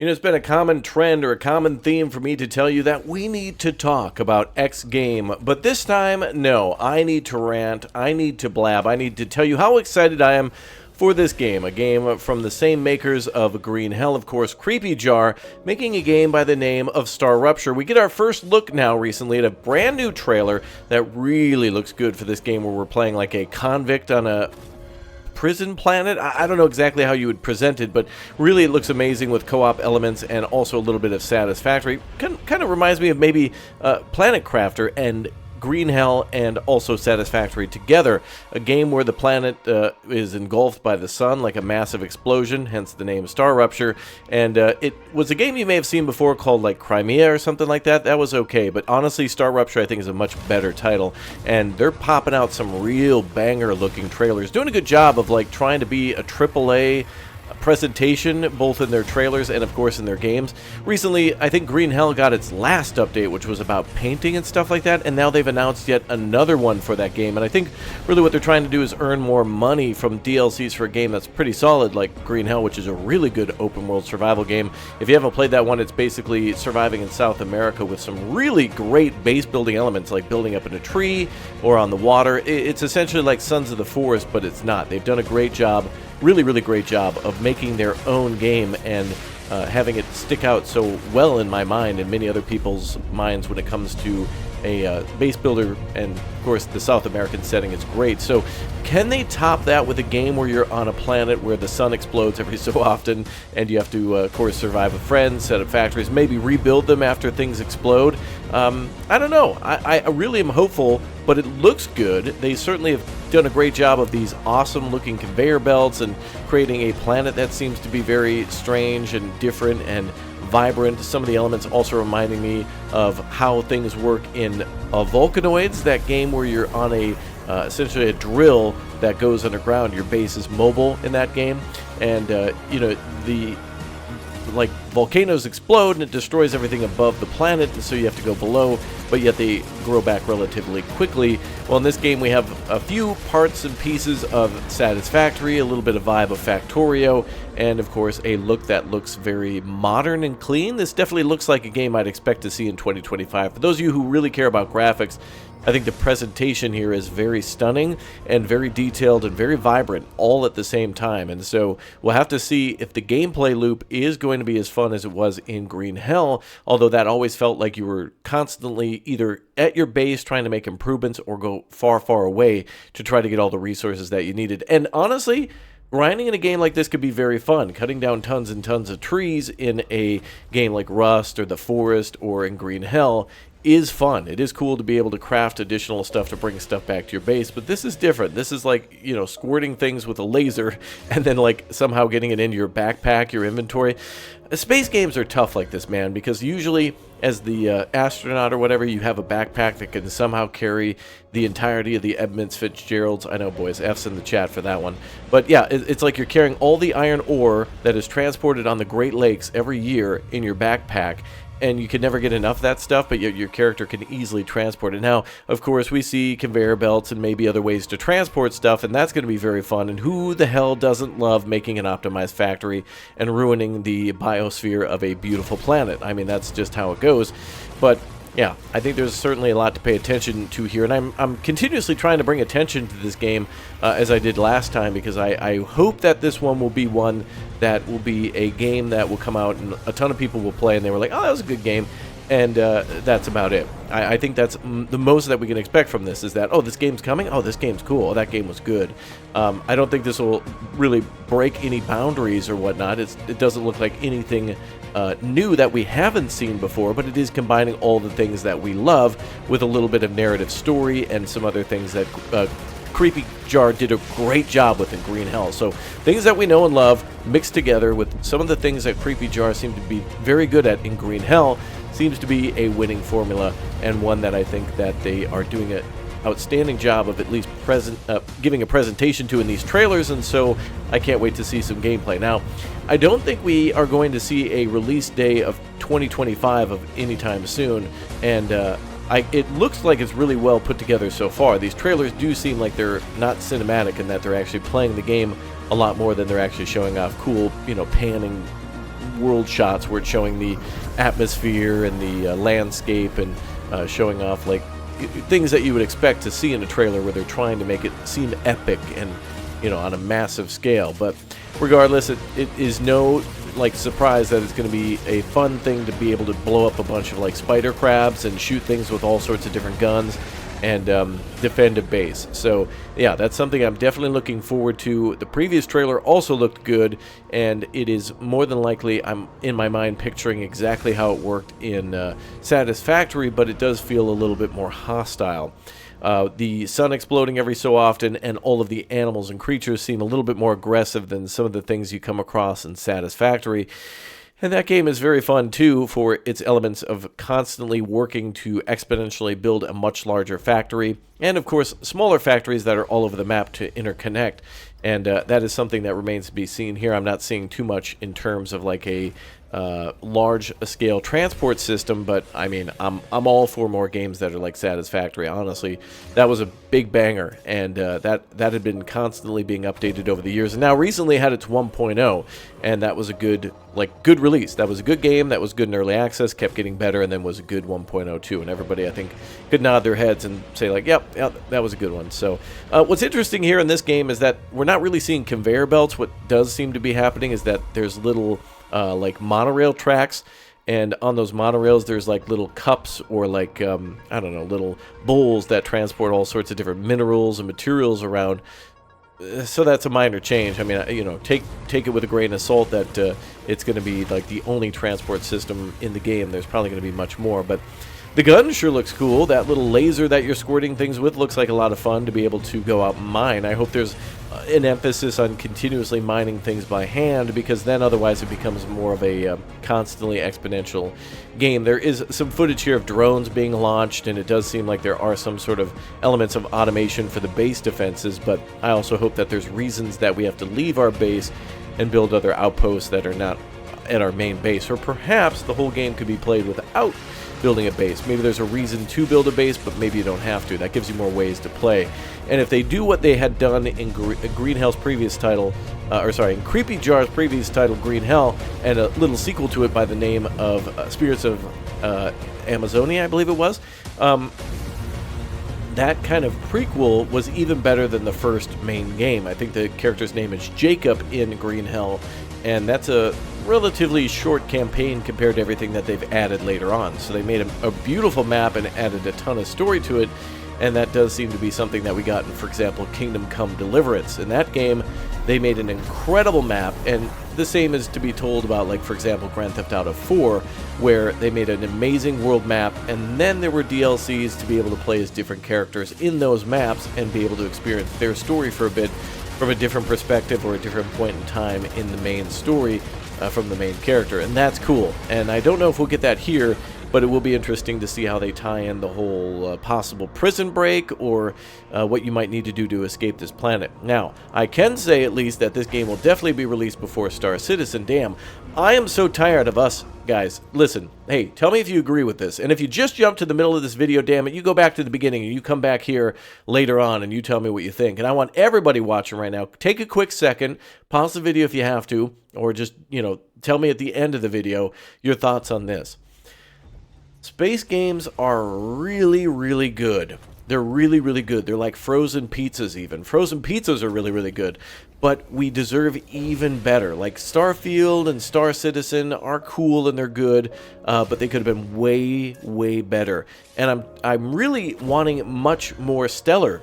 It's been a common trend or a common theme for me to tell you that we need to talk about X game, but this time, no, I need to rant, I need to blab, I need to tell you how excited I am for this game, a game from the same makers of Green Hell, of course, Creepy Jar, making a game by the name of StarRupture. We get our first look now recently at a brand new trailer that really looks good for this game where we're playing like a convict on a prison planet. I don't know exactly how you would present it, but really it looks amazing with co-op elements and also a little bit of Satisfactory. Kind of reminds me of maybe Planet Crafter and Green Hell and also Satisfactory together. A game where the planet is engulfed by the sun like a massive explosion, hence the name StarRupture. And it was a game you may have seen before called like Crimea or something like that. That was okay, but honestly StarRupture I think is a much better title. And they're popping out some real banger looking trailers. Doing a good job of like trying to be a AAA presentation, both in their trailers and of course in their games. Recently, I think Green Hell got its last update, which was about painting and stuff like that, and now they've announced yet another one for that game. And I think really what they're trying to do is earn more money from DLCs for a game that's pretty solid, like Green Hell, which is a really good open world survival game. If you haven't played that one, it's basically surviving in South America with some really great base building elements, like building up in a tree or on the water. It's essentially like Sons of the Forest, but it's not. They've done a great job, really great job of making their own game and having it stick out so well in my mind and many other people's minds when it comes to a base builder, and of course the South American setting is great. So can they top that with a game where you're on a planet where the sun explodes every so often and you have to of course survive with friends, set up factories, maybe rebuild them after things explode? I don't know. I really am hopeful, but it looks good. They certainly have done a great job of these awesome looking conveyor belts and creating a planet that seems to be very strange and different and vibrant. Some of the elements also reminding me of how things work in Volcanoids, that game where you're on a essentially a drill that goes underground. Your base is mobile in that game, and the like volcanoes explode and it destroys everything above the planet, and so you have to go below, but yet they grow back relatively quickly. Well, in this game we have a few parts and pieces of Satisfactory, a little bit of vibe of Factorio, and of course a look that looks very modern and clean. This definitely looks like a game I'd expect to see in 2025. For those of you who really care about graphics, I think the presentation here is very stunning and very detailed and very vibrant all at the same time. And so we'll have to see if the gameplay loop is going to be as fun as it was in Green Hell, although that always felt like you were constantly either at your base trying to make improvements or go far away to try to get all the resources that you needed. And honestly, grinding in a game like this could be very fun. Cutting down tons and tons of trees in a game like Rust or The Forest or in Green Hell is fun. It is cool to be able to craft additional stuff to bring stuff back to your base, but this is different. This is like, squirting things with a laser and then like somehow getting it into your backpack, your inventory. Space games are tough like this, man, because usually as the astronaut or whatever, you have a backpack that can somehow carry the entirety of the Edmunds Fitzgeralds. I know, boys, F's in the chat for that one. But yeah, it's like you're carrying all the iron ore that is transported on the Great Lakes every year in your backpack, and you can never get enough of that stuff, but your character can easily transport it. Now, of course, we see conveyor belts and maybe other ways to transport stuff, and that's going to be very fun. And who the hell doesn't love making an optimized factory and ruining the biosphere of a beautiful planet? I mean, that's just how it goes. But yeah, I think there's certainly a lot to pay attention to here, and I'm continuously trying to bring attention to this game as I did last time, because I hope that this one will be one that will be a game that will come out and a ton of people will play, and they were like, oh, that was a good game, and that's about it. I think that's the most that we can expect from this, is that, oh, this game's coming, oh, this game's cool, oh, that game was good. I don't think this will really break any boundaries or whatnot. It doesn't look like anything new that we haven't seen before, but it is combining all the things that we love with a little bit of narrative story and some other things that Creepy Jar did a great job with in Green Hell. So things that we know and love mixed together with some of the things that Creepy Jar seemed to be very good at in Green Hell seems to be a winning formula, and one that I think that they are doing an outstanding job of at least giving a presentation to in these trailers, and so I can't wait to see some gameplay. Now, I don't think we are going to see a release day of 2025 of anytime soon, and it looks like it's really well put together so far. These trailers do seem like they're not cinematic, and that they're actually playing the game a lot more than they're actually showing off cool, panning world shots where it's showing the atmosphere and the landscape and showing off like things that you would expect to see in a trailer where they're trying to make it seem epic and, you know, on a massive scale. But regardless, it is no like surprise that it's going to be a fun thing to be able to blow up a bunch of like spider crabs and shoot things with all sorts of different guns and defend a base. So yeah, that's something I'm definitely looking forward to. The previous trailer also looked good, and it is more than likely, I'm in my mind picturing exactly how it worked in Satisfactory, but it does feel a little bit more hostile. The sun exploding every so often, and all of the animals and creatures seem a little bit more aggressive than some of the things you come across in Satisfactory. And that game is very fun, too, for its elements of constantly working to exponentially build a much larger factory, and, of course, smaller factories that are all over the map to interconnect. And that is something that remains to be seen here. I'm not seeing too much in terms of, like, a large-scale transport system, but, I mean, I'm all for more games that are, like, Satisfactory. Honestly, that was a big banger, and that had been constantly being updated over the years, and now recently had its 1.0, and that was a good release. That was a good game, that was good in early access, kept getting better, and then was a good 1.0 too, and everybody, I think, could nod their heads and say, like, yep, that was a good one. So what's interesting here in this game is that we're not really seeing conveyor belts. What does seem to be happening is that there's little like monorail tracks, and on those monorails there's like little cups or like I don't know, little bowls that transport all sorts of different minerals and materials around. So that's a minor change. I mean, you know, take it with a grain of salt that it's going to be like the only transport system in the game. There's probably going to be much more, but the gun sure looks cool. That little laser that you're squirting things with looks like a lot of fun to be able to go out and mine. I hope there's an emphasis on continuously mining things by hand, because then otherwise it becomes more of a constantly exponential game. There is some footage here of drones being launched, and it does seem like there are some sort of elements of automation for the base defenses, but I also hope that there's reasons that we have to leave our base and build other outposts that are not at our main base, or perhaps the whole game could be played without building a base. Maybe there's a reason to build a base, but maybe you don't have to. That gives you more ways to play. And if they do what they had done in Green Hell's previous title, in Creepy Jar's previous title, Green Hell, and a little sequel to it by the name of Spirits of Amazonia, I believe it was, that kind of prequel was even better than the first main game. I think the character's name is Jacob in Green Hell, and that's a relatively short campaign compared to everything that they've added later on. So they made a beautiful map and added a ton of story to it, and that does seem to be something that we got in, for example, Kingdom Come Deliverance. In that game, they made an incredible map, and the same is to be told about, like, for example, Grand Theft Auto 4, where they made an amazing world map, and then there were DLCs to be able to play as different characters in those maps and be able to experience their story for a bit from a different perspective or a different point in time in the main story from the main character, and that's cool. And I don't know if we'll get that here, but it will be interesting to see how they tie in the whole possible prison break, or what you might need to do to escape this planet. Now, I can say at least that this game will definitely be released before Star Citizen. Damn, I am so tired of us. Guys, listen, hey, tell me if you agree with this. And if you just jump to the middle of this video, damn it, you go back to the beginning and you come back here later on and you tell me what you think. And I want everybody watching right now, take a quick second, pause the video if you have to, or just, you know, tell me at the end of the video your thoughts on this. Space games are really, really good. They're really, really good. They're like frozen pizzas even. Frozen pizzas are really, really good. But we deserve even better. Like Starfield and Star Citizen are cool and they're good, but they could have been way, way better. And I'm really wanting much more stellar,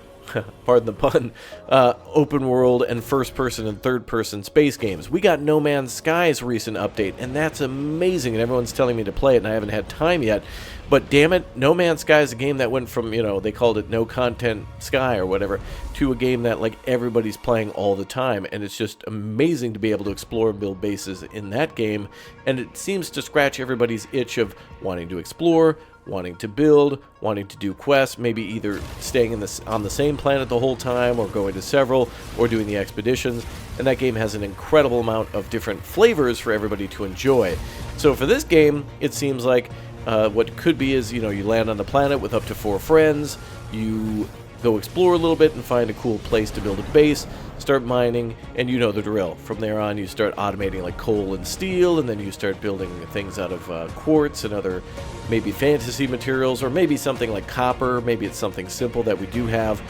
pardon the pun, open world and first person and third person space games. We got No Man's Sky's recent update, and that's amazing, and everyone's telling me to play it, and I haven't had time yet. But damn it, No Man's Sky is a game that went from, you know, they called it No Content Sky or whatever, to a game that, like, everybody's playing all the time, and it's just amazing to be able to explore and build bases in that game, and it seems to scratch everybody's itch of wanting to explore, wanting to build, wanting to do quests, maybe either staying on the same planet the whole time, or going to several, or doing the expeditions. And that game has an incredible amount of different flavors for everybody to enjoy. So for this game, it seems like what could be is, you know, you land on the planet with up to 4 friends, you go explore a little bit and find a cool place to build a base. start mining, and you know the drill. From there on, you start automating like coal and steel, and then you start building things out of quartz and other maybe fantasy materials, or maybe something like copper. Maybe it's something simple that we do have.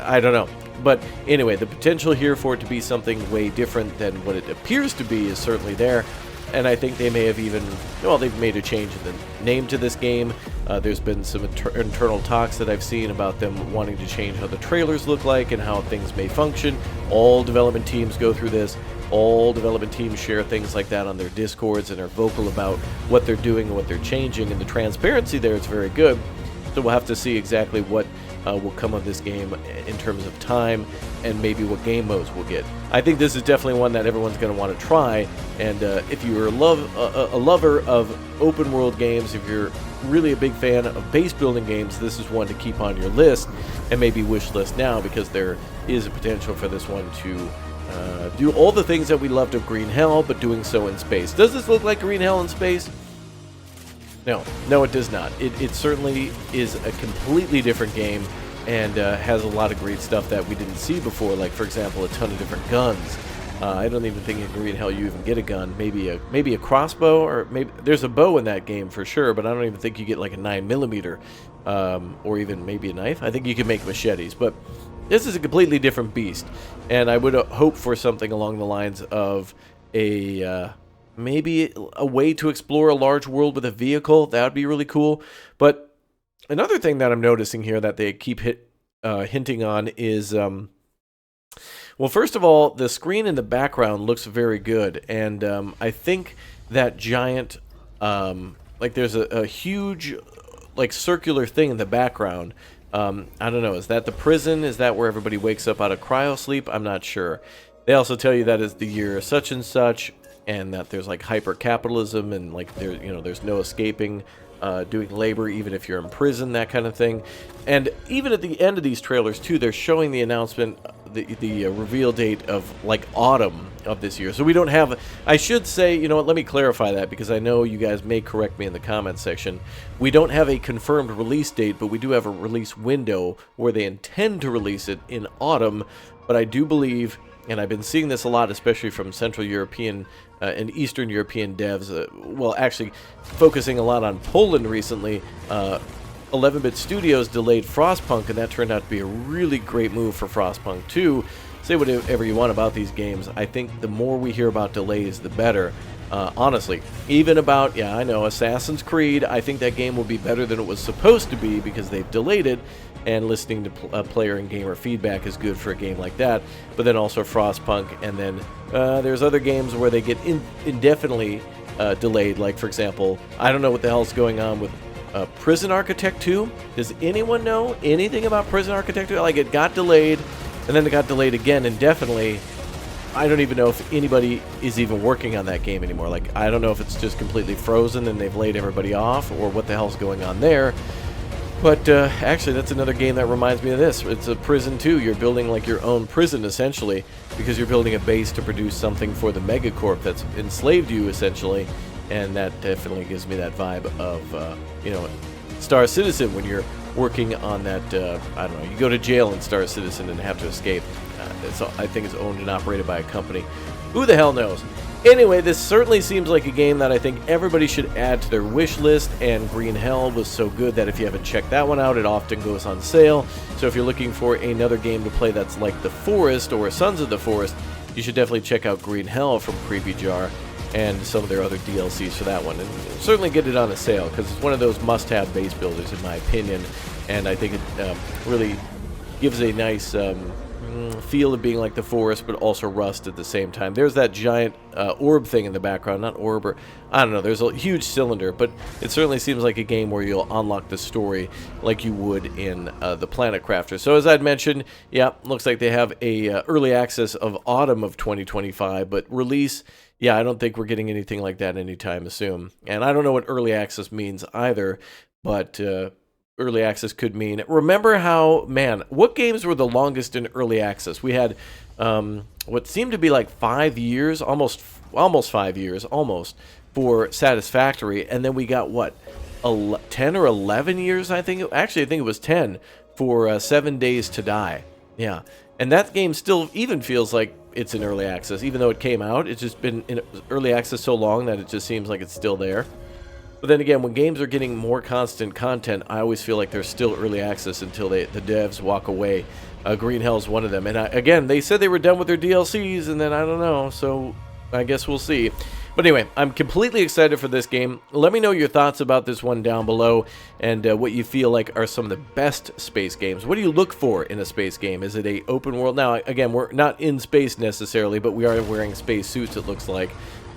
I don't know. But anyway, the potential here for it to be something way different than what it appears to be is certainly there. And I think they may have even, well, they've made a change in the name to this game. There's been some internal talks that I've seen about them wanting to change how the trailers look like and how things may function. All development teams go through this. All development teams share things like that on their Discords and are vocal about what they're doing and what they're changing. And the transparency there is very good. So we'll have to see exactly what will come of this game in terms of time and maybe what game modes we'll get. I think this is definitely one that everyone's going to want to try, and if you're a lover of open world games, if you're really a big fan of base building games, this is one to keep on your list and maybe wish list now, because there is a potential for this one to do all the things that we loved of Green Hell, but doing so in space. Does this look like Green Hell in space? No, it does not. It certainly is a completely different game and has a lot of great stuff that we didn't see before, like, for example, a ton of different guns. I don't even think in Green Hell you even get a gun. Maybe a crossbow, or maybe there's a bow in that game for sure, but I don't even think you get like a 9mm or even maybe a knife. I think you can make machetes, but this is a completely different beast, and I would hope for something along the lines of a maybe a way to explore a large world with a vehicle. That would be really cool. But another thing that I'm noticing here that they keep hinting on is, well, first of all, the screen in the background looks very good. And I think that giant, like there's a huge, like circular thing in the background. I don't know, is that the prison? Is that where everybody wakes up out of cryo sleep? I'm not sure. They also tell you that is the year such and such, and that there's like hyper capitalism, and like there's no escaping doing labor even if you're in prison, that kind of thing. And even at the end of these trailers too, they're showing the announcement, the reveal date of like autumn of this year. So we don't have, I should say, you know what, let me clarify that, because I know you guys may correct me in the comments section. We don't have a confirmed release date, but we do have a release window where they intend to release it in autumn. But I do believe, and I've been seeing this a lot, especially from Central European and Eastern European devs, well, actually focusing a lot on Poland recently. 11-Bit Studios delayed Frostpunk, and that turned out to be a really great move for Frostpunk 2. Say whatever you want about these games. I think the more we hear about delays, the better. Honestly, even about, yeah, I know, Assassin's Creed, I think that game will be better than it was supposed to be because they've delayed it, and listening to player and gamer feedback is good for a game like that. But then also Frostpunk, and then there's other games where they get indefinitely delayed, like, for example, I don't know what the hell's going on with Prison Architect 2. Does anyone know anything about Prison Architect 2? Like, it got delayed, and then it got delayed again indefinitely. I don't even know if anybody is even working on that game anymore. Like, I don't know if it's just completely frozen and they've laid everybody off, or what the hell's going on there. But actually, that's another game that reminds me of this. It's a prison too. You're building like your own prison, essentially, because you're building a base to produce something for the megacorp that's enslaved you, essentially. And that definitely gives me that vibe of, you know, Star Citizen, when you're working on that, I don't know, you go to jail in Star Citizen and have to escape. I think it's owned and operated by a company. Who the hell knows? Anyway, this certainly seems like a game that I think everybody should add to their wish list, and Green Hell was so good that if you haven't checked that one out, it often goes on sale. So if you're looking for another game to play that's like The Forest or Sons of the Forest, you should definitely check out Green Hell from Creepy Jar and some of their other DLCs for that one. And certainly get it on a sale, because it's one of those must-have base builders in my opinion, and I think it really gives a nice feel of being like The Forest, but also Rust at the same time. There's that giant orb thing in the background, not orb, or I don't know, there's a huge cylinder, but it certainly seems like a game where you'll unlock the story like you would in the Planet Crafter. So as I'd mentioned, yeah, looks like they have a early access of autumn of 2025, but release, yeah, I don't think we're getting anything like that anytime soon. And I don't know what early access means either, but early access could mean, remember how, man, what games were the longest in early access? We had what seemed to be like 5 years, almost 5 years, almost, for Satisfactory, and then we got, what, 10 or 11 years, I think? Actually, I think it was 10 for 7 Days to Die. Yeah, And that game still even feels like it's in early access, even though it came out. It's just been in early access so long that it just seems like it's still there. But then again, when games are getting more constant content, I always feel like they're still early access until the devs walk away. Green Hell's one of them. And again, they said they were done with their DLCs, and then I don't know, so I guess we'll see. But anyway, I'm completely excited for this game. Let me know your thoughts about this one down below, and what you feel like are some of the best space games. What do you look for in a space game? Is it a open world? Now, again, we're not in space necessarily, but we are wearing space suits, it looks like,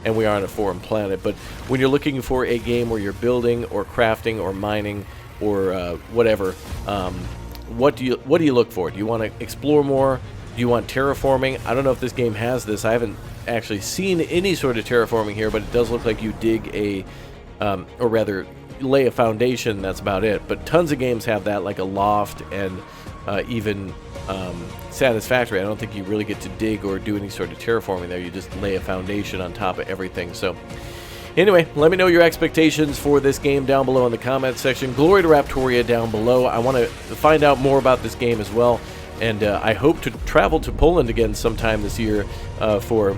and we are on a foreign planet. But when you're looking for a game where you're building or crafting or mining or whatever, what do you look for? Do you want to explore more? Do you want terraforming? I don't know if this game has this. I haven't actually seen any sort of terraforming here, but it does look like you dig a, or rather, lay a foundation. That's about it. But tons of games have that, like a loft and even Satisfactory. I don't think you really get to dig or do any sort of terraforming there. You just lay a foundation on top of everything. So anyway, let me know your expectations for this game down below in the comments section. Glory to Raptoria down below. I want to find out more about this game as well. And I hope to travel to Poland again sometime this year for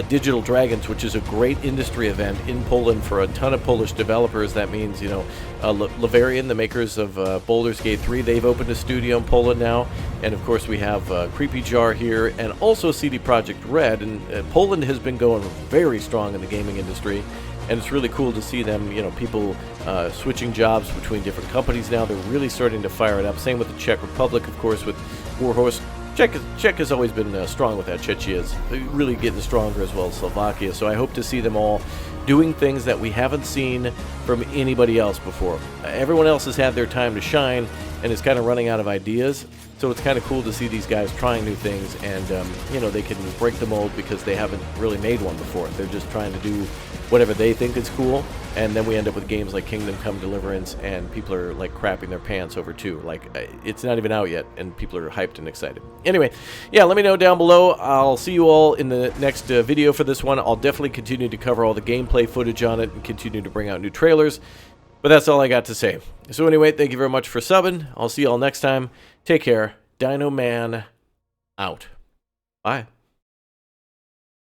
Digital Dragons, which is a great industry event in Poland for a ton of Polish developers. That means, you know, Lavarian, the makers of Baldur's Gate 3, they've opened a studio in Poland now. And of course we have Creepy Jar here, and also CD Projekt Red. And Poland has been going very strong in the gaming industry. And it's really cool to see them, you know, people switching jobs between different companies now. They're really starting to fire it up. Same with the Czech Republic, of course, with Warhorse. Czech has always been strong with that. Czechia is really getting stronger, as well as Slovakia. So I hope to see them all doing things that we haven't seen from anybody else before. Everyone else has had their time to shine and is kind of running out of ideas. So it's kind of cool to see these guys trying new things, and you know, they can break the mold because they haven't really made one before. They're just trying to do whatever they think is cool, and then we end up with games like Kingdom Come Deliverance, and people are like crapping their pants over too. Like, it's not even out yet, and people are hyped and excited. Anyway, yeah, let me know down below. I'll see you all in the next video for this one. I'll definitely continue to cover all the gameplay footage on it and continue to bring out new trailers. But that's all I got to say. So anyway, thank you very much for subbing. I'll see you all next time. Take care. Dino Man out. Bye.